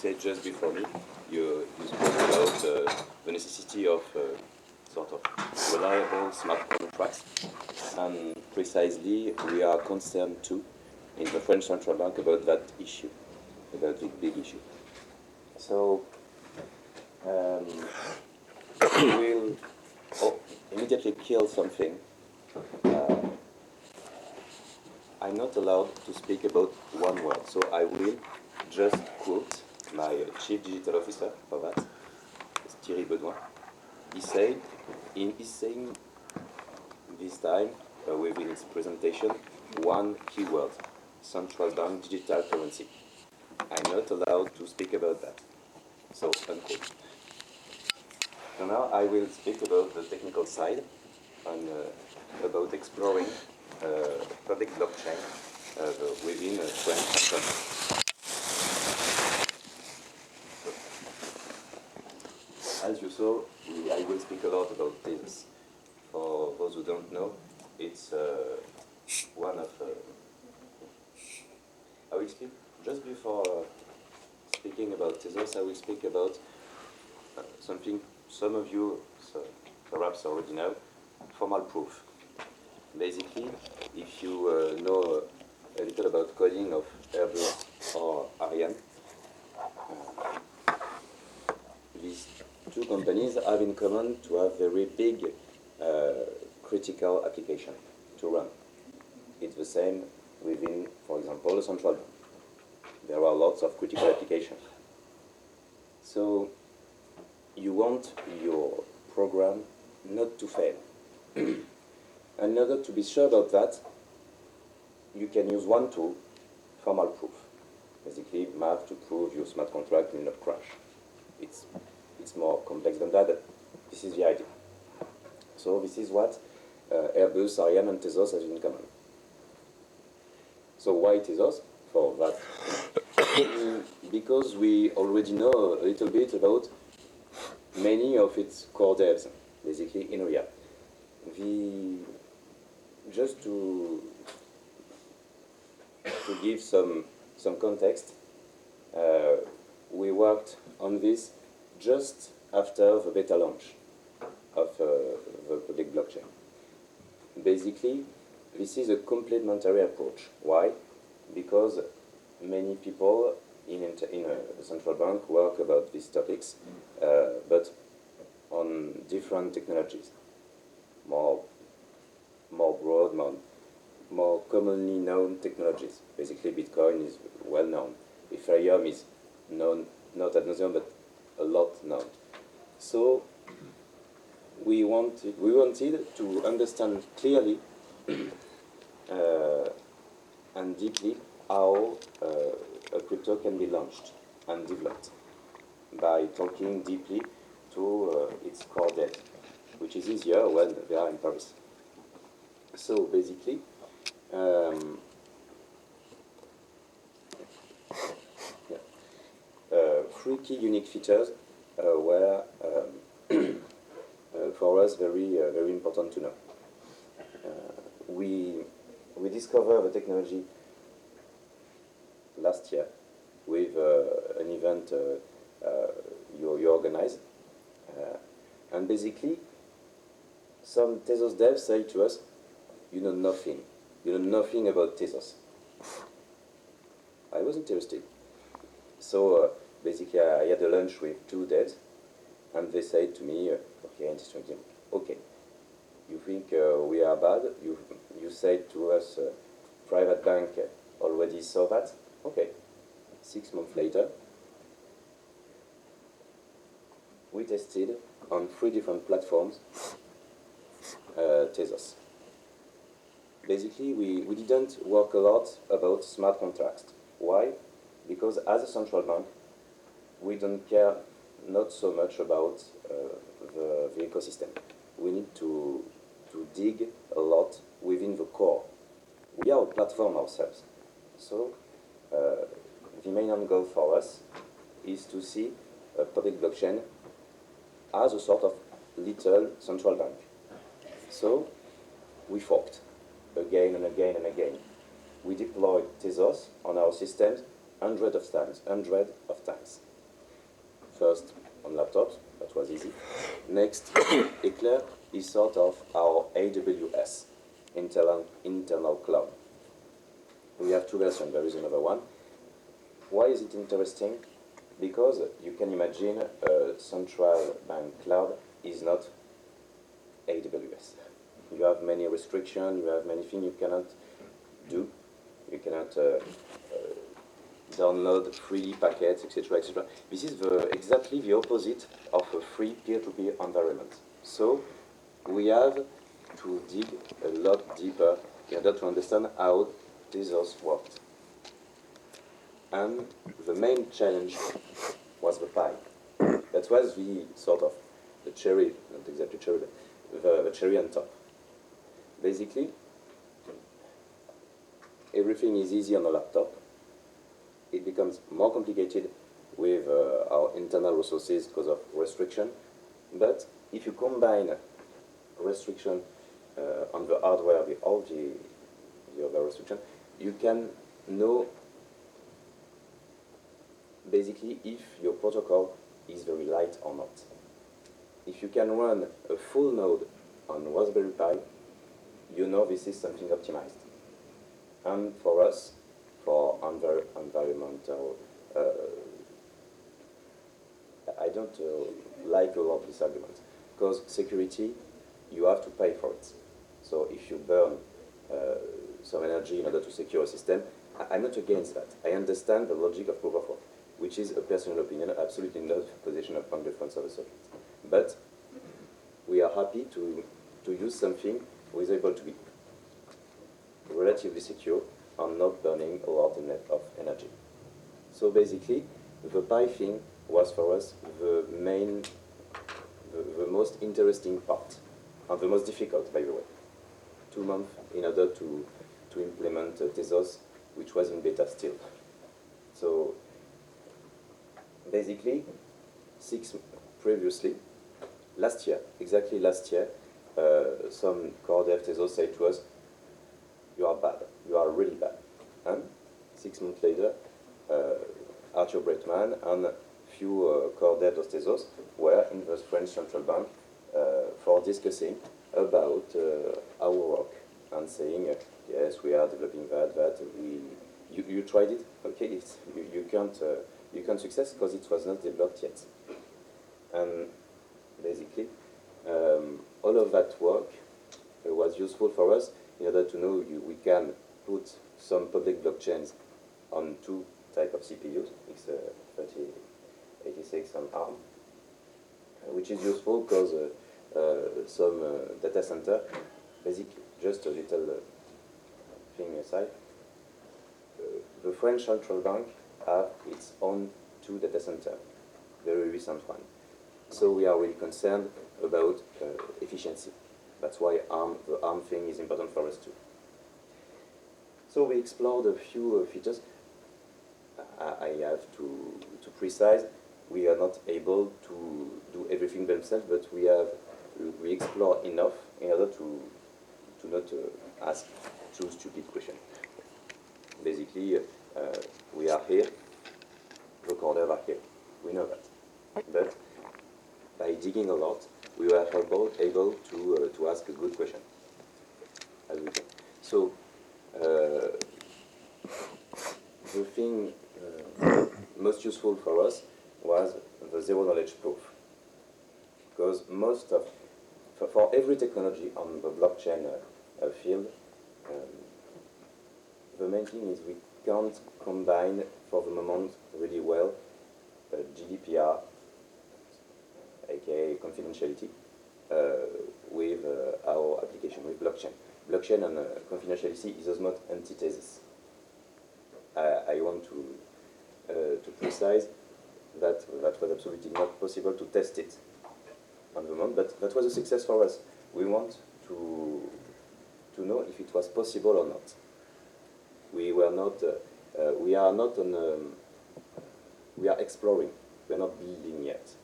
said just before me, you spoke about the necessity of sort of reliable smart contracts, and precisely we are concerned too in the French Central Bank about that issue, about the big issue. So we'll immediately kill something. I'm not allowed to speak about one word, so I will just quote my chief digital officer for that, Thierry Benoit. He said, he's saying this time within his presentation, one keyword: central bank digital currency. I'm not allowed to speak about that. So, unquote. So now I will speak about the technical side and about exploring public blockchain within French central bank. As you saw, I will speak a lot about Tezos. For those who don't know, it's one of... I will speak, just before speaking about Tezos, I will speak about something some of you perhaps already know, formal proof. Basically, if you know a little about coding of Airbus or Ariane, these two companies have in common to have very big critical application to run. It's the same within, for example, the central bank. There are lots of critical applications. So you want your program not to fail. And in order to be sure about that, you can use one tool, formal proof. Basically, you have to prove your smart contract will not crash. It's more complex than that, but this is the idea. So this is what Airbus, Ariane, and Tezos have in common. So why Tezos? For that. Because we already know a little bit about many of its core devs, basically in real. Just to give some context, we worked on this just after the beta launch of the public blockchain. Basically, this is a complementary approach. Why? Because many people in the central bank work about these topics, but on different technologies, more broad, more commonly known technologies. Basically, Bitcoin is well known. Ethereum is known, not ad nauseam, but a lot known. So we wanted to understand clearly and deeply how a crypto can be launched and developed by talking deeply to its core dev, which is easier when they are in Paris. So basically, three key unique features were for us very important to know. We discovered the technology last year with an event you organized, and basically some Tezos devs say to us, you know nothing about Tezos. I was interested. So basically I had a lunch with two devs, and they said to me, okay, you think we are bad? You said to us, private bank already saw that? Okay. 6 months later, we tested on 3 different platforms Tezos. Basically, we didn't work a lot about smart contracts. Why? Because as a central bank, we don't care not so much about the ecosystem. We need to dig a lot within the core. We are a platform ourselves. So the main end goal for us is to see a public blockchain as a sort of little central bank. So we forked again and again and again. We deployed Tezos on our systems hundreds of times. first on laptops, that was easy. Next, Eclair is sort of our AWS, internal cloud. We have two versions, there is another one. Why is it interesting? Because you can imagine a central bank cloud is not AWS. You have many restrictions, you have many things you cannot do. You cannot download free packets, etc., etc. This is exactly the opposite of a free peer-to-peer environment. So we have to dig a lot deeper in order to understand how Tezos worked. And the main challenge was the pie. That was the sort of the cherry, not exactly cherry, but the cherry on top. Basically, everything is easy on a laptop. It becomes more complicated with our internal resources because of restriction. But if you combine restriction on the hardware with all the other restriction, you can know basically if your protocol is very light or not. If you can run a full node on Raspberry Pi, you know this is something optimized. And for us, for environmental, I don't like a lot of this argument, because security, you have to pay for it. So if you burn some energy in order to secure a system, I'm not against that. I understand the logic of proof of work, which is a personal opinion, absolutely not the position of Banque of the socket. But we are happy to use something which is able to be relatively secure and not burning a lot of energy. So basically, the Pi thing was for us the most interesting part, and the most difficult, by the way. 2 months in order to implement Tezos, which was in beta still. So basically, previously, exactly last year, some core dev Tezos said to us, you are bad, you are really bad. And 6 months later, Arthur Bretman and few core devs of Tezos were in the French Central Bank for discussing about our work and saying, yes, we are developing that. You tried it, okay, you can't success because it was not developed yet. And basically, all of that work was useful for us in order to know we can put some public blockchains on 2 types of CPUs, x3086 and ARM, which is useful because some data center, basically, just a little thing aside, the French Central Bank have its own 2 data centers, very recent one. So we are really concerned about efficiency. That's why the ARM thing is important for us too. So we explored a few features. I have to precise, we are not able to do everything by themselves, but we explore enough in order to not ask 2 stupid questions. Basically, we are here, recorders are here. We know that. But by digging a lot, we were able to ask a good question. As we can. So, the thing most useful for us was the zero knowledge proof. Because for every technology on the blockchain field, the main thing is we can't combine, for the moment, really well GDPR, aka confidentiality, with our application, with blockchain. Blockchain and confidentiality is not antithesis. I want to precise that was absolutely not possible to test it on the moment, but that was a success for us. We want to know if it was possible or not. We were not. We are not on. We are exploring. We are not building yet,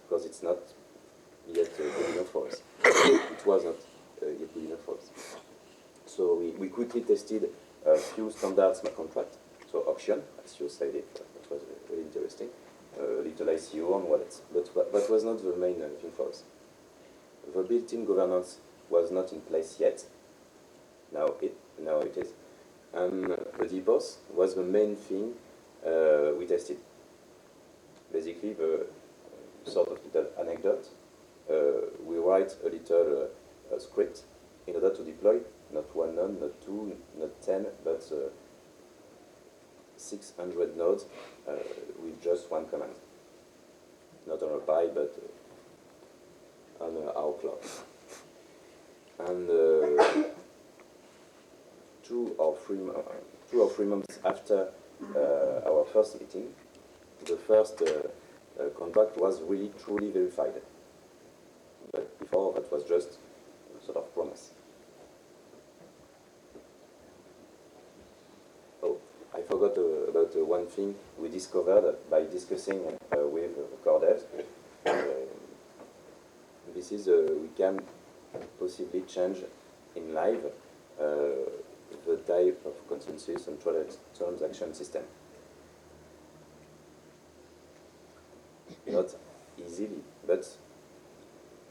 because it's not yet good enough for us. It was not yet good enough for us. So we quickly tested a few standard smart contracts. So auction, as you said it, that was really interesting. little ICO on wallets. But that was not the main thing for us. The built-in governance was not in place yet. Now it is. And the depots was the main thing we tested. Basically, the sort of little anecdote. We write a little script in order to deploy not one node, not two, not 10, but 600 nodes with just one command. Not on a Pi, but on our cloud. And 2 or 3 months after our first meeting, the first contract was really truly verified. But before, that was just a sort of promise. Oh, I forgot about one thing we discovered by discussing with core devs. This is we can possibly change in live the type of consensus and transaction system. Not easily, but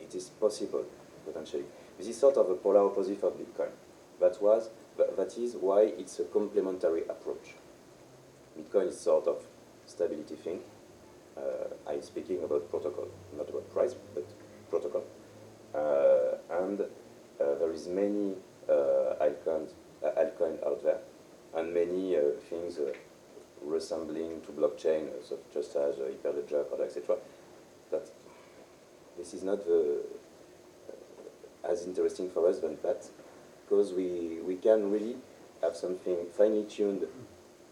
it is possible, potentially. This is sort of a polar opposite of Bitcoin. That is why it's a complementary approach. Bitcoin is sort of stability thing. I'm speaking about protocol, not about price, but protocol. And there is many altcoin out there, and many things resembling to blockchain, so just as Hyperledger, etc. That this is not as interesting for us than that, because we can really have something finely tuned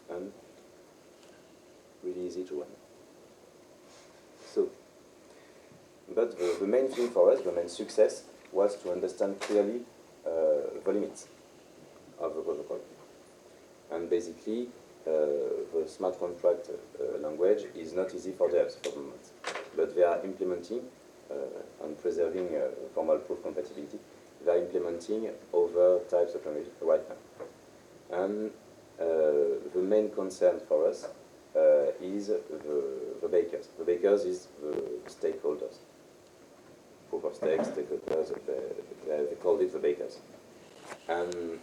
and really easy to run. So, but the main thing for us, the main success, was to understand clearly the limits of the protocol. And basically, the smart contract language is not easy for devs for the moment. But they are implementing and preserving formal proof compatibility. They are implementing other types of language right now. And the main concern for us is the bakers. The bakers is the stakeholders. Proof of stake, stakeholders, they called it the bakers. And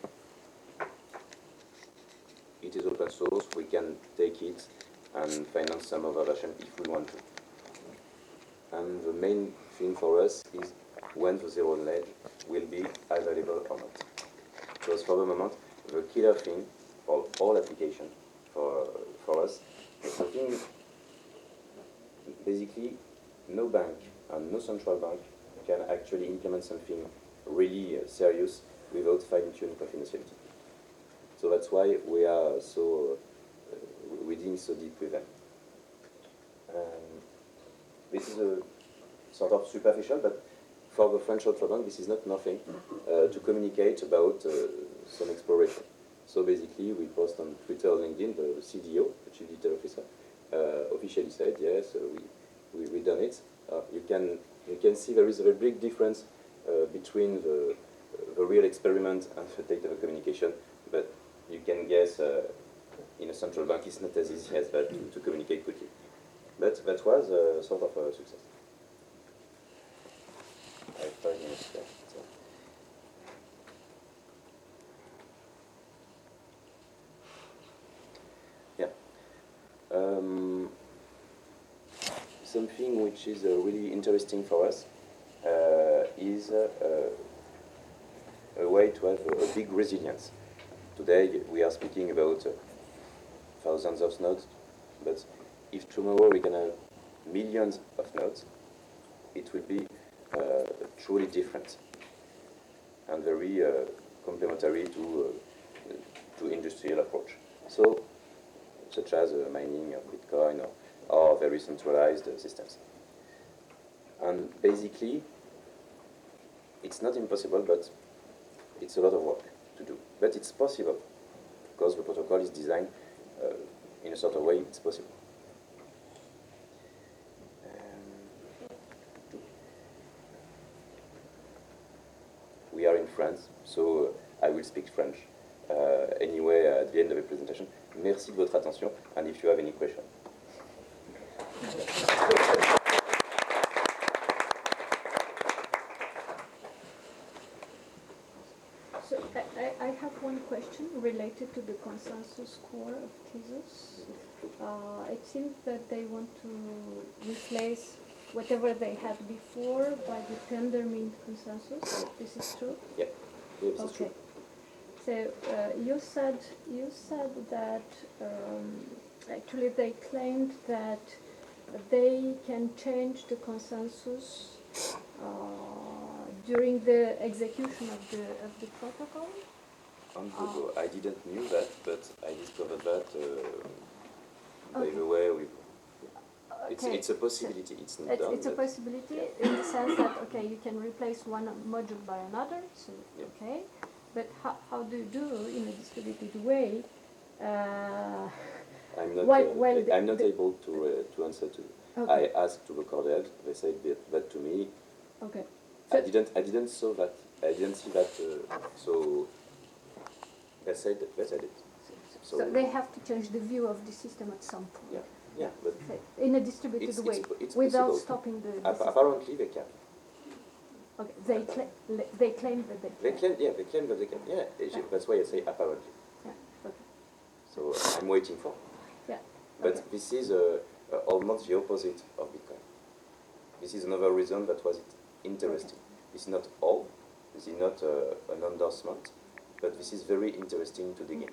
it is open source, we can take it and finance some other version if we want to. And the main thing for us is when the zero knowledge will be available or not. Because for the moment, the killer thing for all applications for us is something, basically, no bank and no central bank can actually implement something really serious without fine-tuned confidentiality. So that's why we are so we dig so deep with them. This is a sort of superficial, but for the French central bank, this is not nothing to communicate about some exploration. So basically, we post on Twitter or LinkedIn, the CDO, the Chief Digital Officer, officially said, yes, we done it. You can see there is a big difference between the real experiment and the data communication, but you can guess in a central bank it's not as easy as that to communicate quickly. But that was sort of a success. I have 5 minutes left. So. Yeah. Something which is really interesting for us is a way to have a big resilience. Today we are speaking about thousands of nodes, but if tomorrow we can have millions of nodes, it will be truly different and very complementary to industrial approach. So, such as mining of Bitcoin or very centralized systems. And basically, it's not impossible, but it's a lot of work to do. But it's possible, because the protocol is designed in a sort of way it's possible. We are in France, so I will speak French. Anyway, at the end of the presentation, merci de votre attention, and if you have any questions. So I have one question related to the consensus core of thesis. It seems that they want to replace whatever they had before by the tender mean consensus. This is true? Yeah, this is true. So you said that actually they claimed that they can change the consensus during the execution of the protocol. I didn't knew that, but I discovered that by the way it's a possibility. It's not done. It's a possibility in the sense that you can replace one module by another. So okay. But how do you do in a distributed way? I'm not able to answer to. Okay. I asked to the Cordells. They said that to me. Okay. So I didn't saw that. I didn't see that. So they said it. So they have to change the view of the system at some point. Yeah, but in a distributed way, it's without possible. stopping the. Apparently they can. Okay, they claim that they can. They claim that they can. Yeah, that's why I say apparently. Yeah. Okay. So I'm waiting for. Yeah. But okay. this is almost the opposite of Bitcoin. This is another reason that was interesting. Okay. It's not all. This is not an endorsement, but this is very interesting to dig in.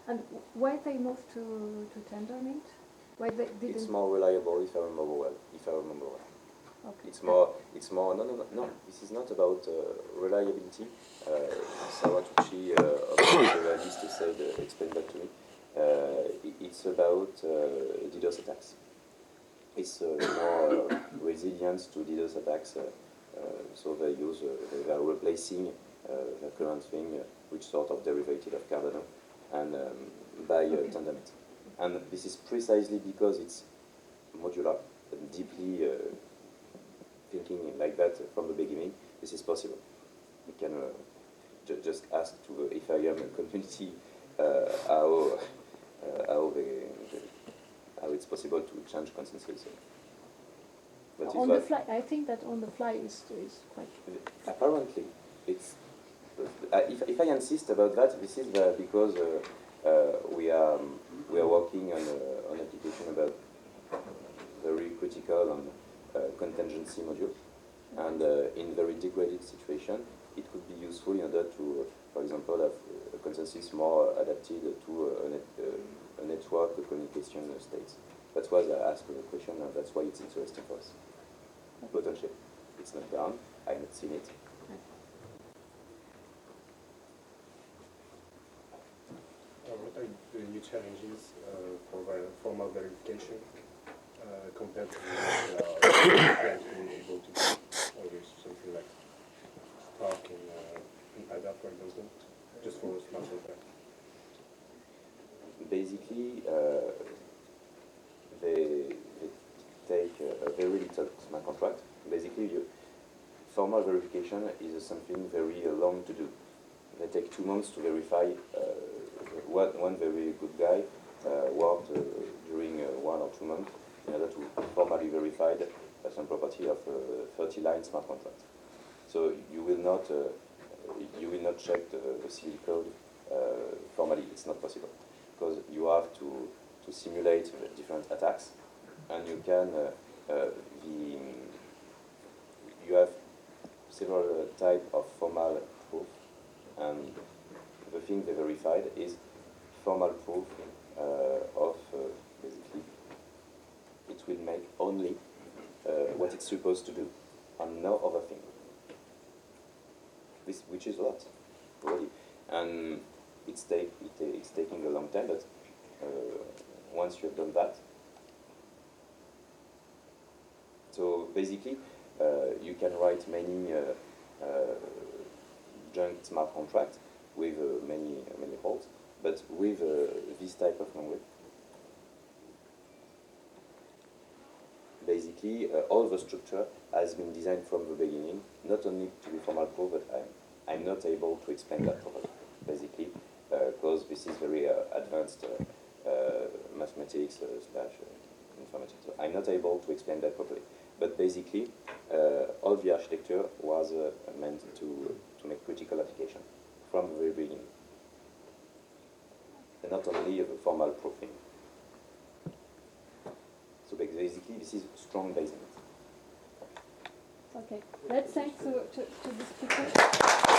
And why they moved to Tendermint? Why they didn't? It's more reliable, if I remember well. Okay. It's more. No. This is not about reliability. Sarah Tucci of the list said, explained that to me. It's about DDoS attacks. It's more resilience to DDoS attacks. So they are replacing the current thing, which sort of derivative of Cardano, and by Tendermint. And this is precisely because it's modular and deeply thinking like that from the beginning. This is possible. You can just ask to the Ethereum community how it's possible to change consensus. But on the fly, I think that on the fly is quite. Apparently, it's. If I insist about that, this is because we are working on an application about very critical and contingency module, and in very degraded situation, it could be useful in order to, for example, have a consensus more adapted to a network communication states. That's why I asked the question, and that's why it's interesting for us. Potentially, it's not done. I haven't seen it. What are the new challenges for formal verification compared to being able to do always something like Spark and ADA, for example, just for smart contract? Basically, they take a very little smart contract. Basically, formal verification is something very long to do. They take 2 months to verify. One very good guy worked during 1 or 2 months in order to formally verify some property of 30-line smart contract. So you will not check the civil code formally. It's not possible because you have to simulate different attacks, and you can you have several types of formal proof, and the thing they verified is formal proof of basically it will make only what it's supposed to do and no other thing. Which is a lot already, and it's taking a long time. But once you have done that, so basically you can write many joint smart contracts with many holes, but with this type of language. Basically, all the structure has been designed from the beginning, not only to be formal proof, but I'm not able to explain that properly, basically, because this is very advanced mathematics / information. So I'm not able to explain that properly. But basically, all the architecture was meant to make critical application from the very beginning. And not only the formal proofing. So basically, this is strong basement. Okay, let's thank to the speaker.